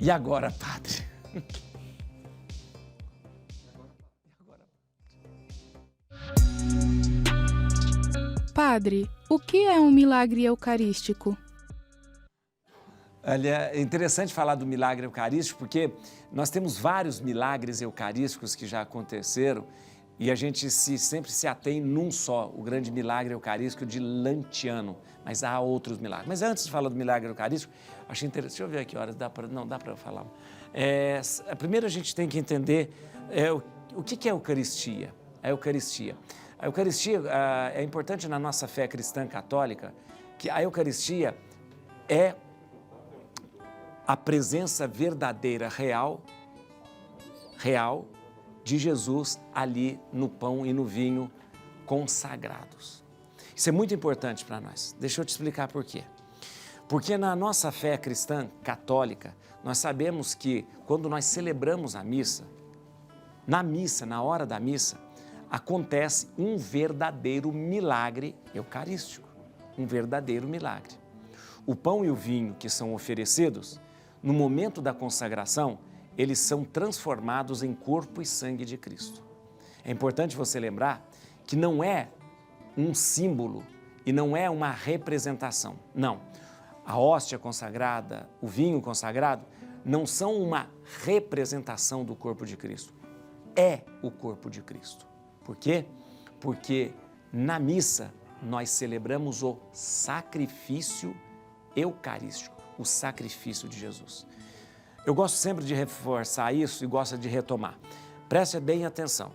E agora, padre? Padre, o que é um milagre eucarístico? Olha, é interessante falar do milagre eucarístico, porque nós temos vários milagres eucarísticos que já aconteceram e a gente sempre se atém num só, o grande milagre eucarístico de Lanciano, mas há outros milagres. Mas antes de falar do milagre eucarístico, achei interessante, deixa eu ver aqui horas, dá para falar. Primeiro a gente tem que entender o que é a Eucaristia. A Eucaristia é importante na nossa fé cristã católica, que a Eucaristia é a presença verdadeira, real de Jesus ali no pão e no vinho consagrados. Isso é muito importante para nós. Deixa eu te explicar por quê. Porque na nossa fé cristã católica, nós sabemos que quando nós celebramos a missa, na hora da missa, acontece um verdadeiro milagre eucarístico. Um verdadeiro milagre. O pão e o vinho que são oferecidos, no momento da consagração, eles são transformados em corpo e sangue de Cristo. É importante você lembrar que não é um símbolo e não é uma representação. Não. A hóstia consagrada, o vinho consagrado, não são uma representação do corpo de Cristo. É o corpo de Cristo. Por quê? Porque na missa nós celebramos o sacrifício eucarístico, o sacrifício de Jesus. Eu gosto sempre de reforçar isso e gosto de retomar. Preste bem atenção,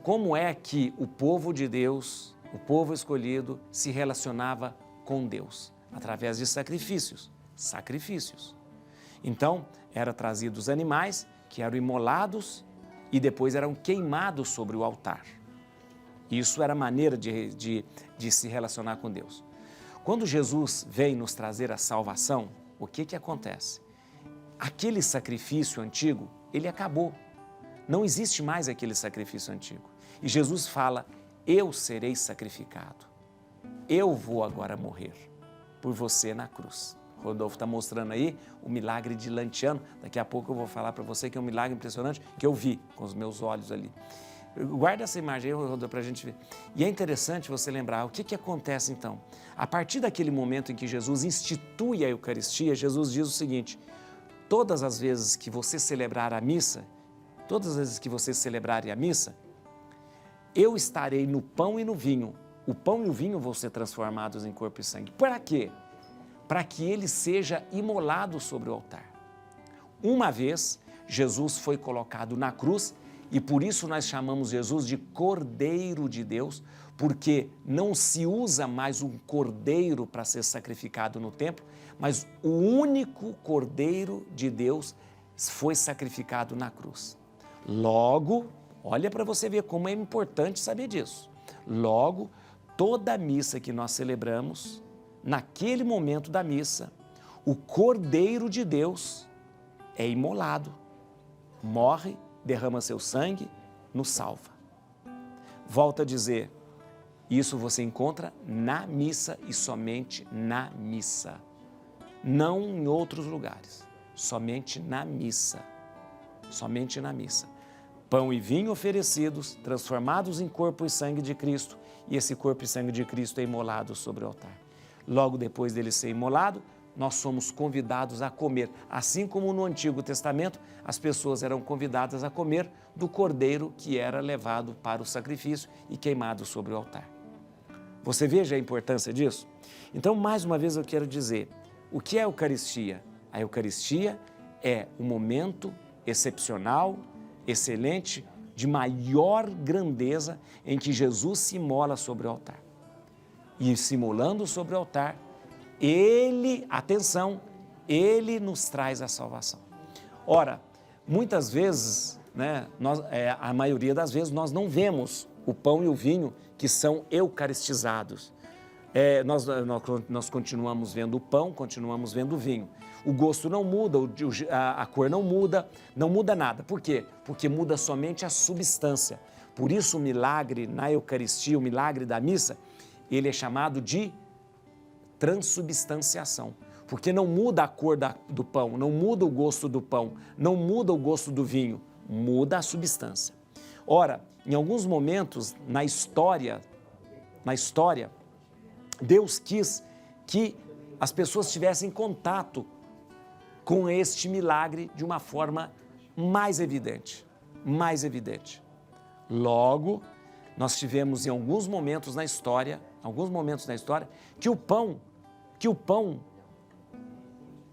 Como é que o povo de Deus, o povo escolhido, se relacionava com Deus? Através de sacrifícios. Então, eram trazidos os animais que eram imolados e depois eram queimados sobre o altar. Isso era a maneira de se relacionar com Deus. Quando Jesus vem nos trazer a salvação, o que acontece? Aquele sacrifício antigo, ele acabou. Não existe mais aquele sacrifício antigo. E Jesus fala, eu serei sacrificado. Eu vou agora morrer por você na cruz. Rodolfo está mostrando aí o milagre de Lanciano. Daqui a pouco eu vou falar para você que é um milagre impressionante que eu vi com os meus olhos ali. Guarda essa imagem aí, Rodolfo, para a gente ver. E é interessante você lembrar o que acontece então. A partir daquele momento em que Jesus institui a Eucaristia, Jesus diz o seguinte, todas as vezes que você celebrar a missa, eu estarei no pão e no vinho. O pão e o vinho vão ser transformados em corpo e sangue. Para quê? Para que ele seja imolado sobre o altar. Uma vez, Jesus foi colocado na cruz e por isso nós chamamos Jesus de Cordeiro de Deus, porque não se usa mais um cordeiro para ser sacrificado no templo, mas o único Cordeiro de Deus foi sacrificado na cruz. Logo, olha para você ver como é importante saber disso. Logo, toda a missa que nós celebramos, naquele momento da missa, o Cordeiro de Deus é imolado, morre, derrama seu sangue, nos salva. Volto a dizer, isso você encontra na missa e somente na missa. Não em outros lugares, somente na missa. Somente na missa. Pão e vinho oferecidos, transformados em corpo e sangue de Cristo, e esse corpo e sangue de Cristo é imolado sobre o altar. Logo depois dele ser imolado, nós somos convidados a comer. Assim como no Antigo Testamento, as pessoas eram convidadas a comer do cordeiro que era levado para o sacrifício e queimado sobre o altar. Você veja a importância disso? Então, mais uma vez eu quero dizer, o que é a Eucaristia? A Eucaristia é um momento excepcional, excelente, de maior grandeza em que Jesus se imola sobre o altar. E se imolando sobre o altar, Ele, atenção, Ele nos traz a salvação. Ora, muitas vezes, a maioria das vezes, nós não vemos o pão e o vinho que são eucaristizados. Nós continuamos vendo o pão, continuamos vendo o vinho. O gosto não muda, a cor não muda nada. Por quê? Porque muda somente a substância. Por isso o milagre na Eucaristia, o milagre da missa, ele é chamado de transubstanciação. Porque não muda a cor do pão, não muda o gosto do pão, não muda o gosto do vinho, muda a substância. Ora, em alguns momentos na história, Deus quis que as pessoas tivessem contato com este milagre de uma forma mais evidente, Logo, nós tivemos em alguns momentos na história, que o pão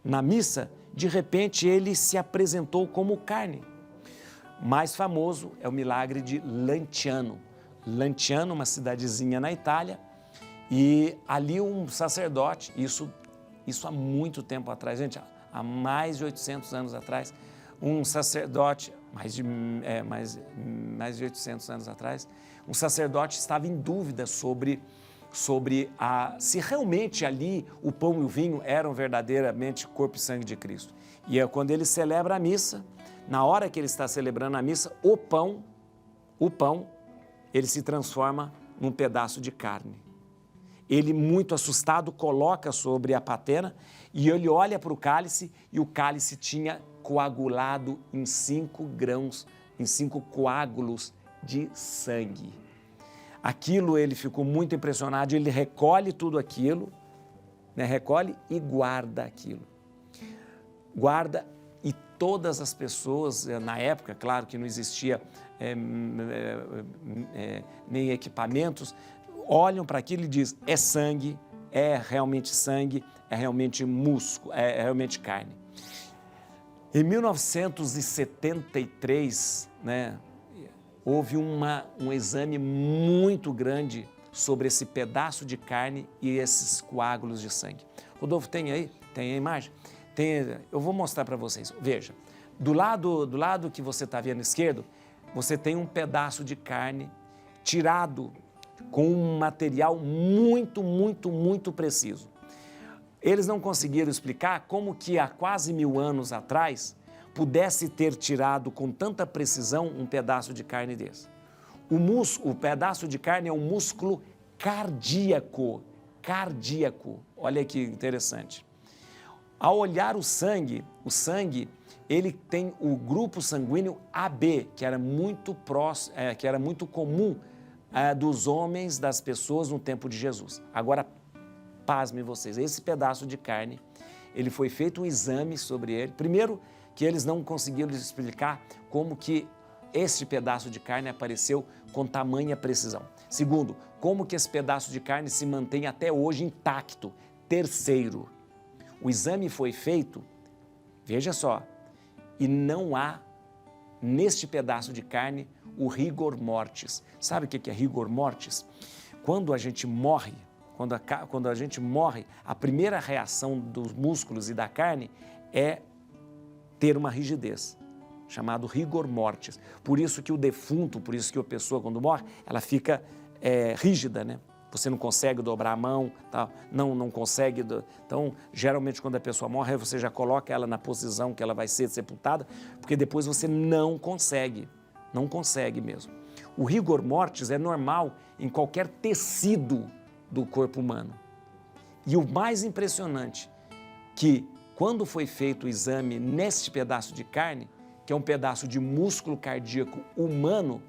na missa, de repente ele se apresentou como carne. Mais famoso é o milagre de Lanciano. Lanciano, uma cidadezinha na Itália, e ali um sacerdote, isso há muito tempo atrás, gente, há mais de 800 anos atrás, um sacerdote, mais de 800 anos atrás, um sacerdote estava em dúvida sobre se realmente ali o pão e o vinho eram verdadeiramente corpo e sangue de Cristo. E é quando ele celebra a missa, na hora que ele está celebrando a missa, o pão, ele se transforma num pedaço de carne. Ele, muito assustado, coloca sobre a patena e ele olha para o cálice e o cálice tinha coagulado em 5 coágulos de sangue. Aquilo, ele ficou muito impressionado, ele recolhe tudo aquilo, recolhe e guarda aquilo. Guarda, e todas as pessoas, na época, claro que não existia nem equipamentos, olham para aquilo e dizem, é sangue, é realmente músculo, é realmente carne. Em 1973, houve um exame muito grande sobre esse pedaço de carne e esses coágulos de sangue. Rodolfo, tem aí? Tem a imagem? Eu vou mostrar para vocês. Veja, do lado que você está vendo esquerdo, você tem um pedaço de carne tirado com um material muito preciso. Eles não conseguiram explicar como que há quase 1000 anos atrás pudesse ter tirado com tanta precisão um pedaço de carne desse. O pedaço de carne é um músculo cardíaco. Olha que interessante. Ao olhar o sangue, ele tem o grupo sanguíneo AB, que era muito comum dos homens, das pessoas no tempo de Jesus. Agora, pasmem vocês, esse pedaço de carne, ele foi feito um exame sobre ele. Primeiro, que eles não conseguiram explicar como que este pedaço de carne apareceu com tamanha precisão. Segundo, como que esse pedaço de carne se mantém até hoje intacto. Terceiro, o exame foi feito, veja só, e não há neste pedaço de carne o rigor mortis. Sabe o que é rigor mortis? Quando a gente morre, a primeira reação dos músculos e da carne é ter uma rigidez, chamado rigor mortis. Por isso que o defunto, por isso que a pessoa quando morre, ela fica rígida, Você não consegue dobrar a mão, tá? não consegue. Então, geralmente quando a pessoa morre, você já coloca ela na posição que ela vai ser sepultada, porque depois você não consegue mesmo. O rigor mortis é normal em qualquer tecido do corpo humano. E o mais impressionante, que quando foi feito o exame neste pedaço de carne, que é um pedaço de músculo cardíaco humano,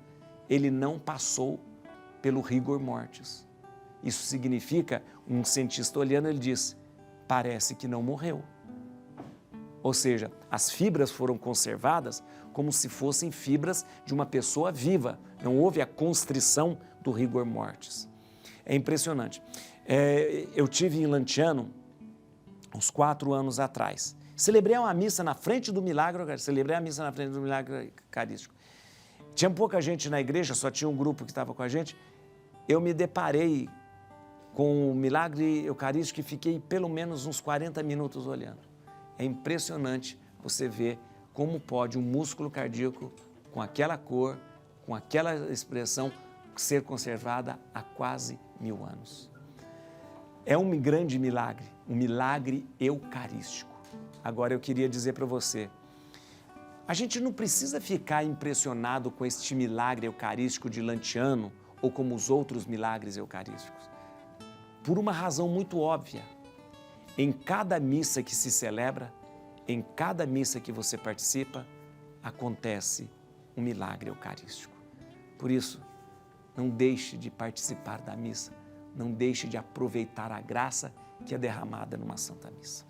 ele não passou pelo rigor mortis. Isso significa, um cientista olhando, ele diz, parece que não morreu. Ou seja, as fibras foram conservadas como se fossem fibras de uma pessoa viva. Não houve a constrição do rigor mortis. É impressionante. Eu tive em Lanciano, uns 4 anos atrás. Celebrei uma missa na frente do milagre eucarístico. Tinha pouca gente na igreja, só tinha um grupo que estava com a gente. Eu me deparei com o milagre eucarístico e fiquei pelo menos uns 40 minutos olhando. É impressionante você ver como pode um músculo cardíaco com aquela cor, com aquela expressão, ser conservada há quase 1000 anos. É um grande milagre, um milagre eucarístico. Agora eu queria dizer para você, a gente não precisa ficar impressionado com este milagre eucarístico de Lanciano ou como os outros milagres eucarísticos, por uma razão muito óbvia. Em cada missa que se celebra, em cada missa que você participa, acontece um milagre eucarístico. Por isso, não deixe de participar da missa, não deixe de aproveitar a graça que é derramada numa Santa Missa.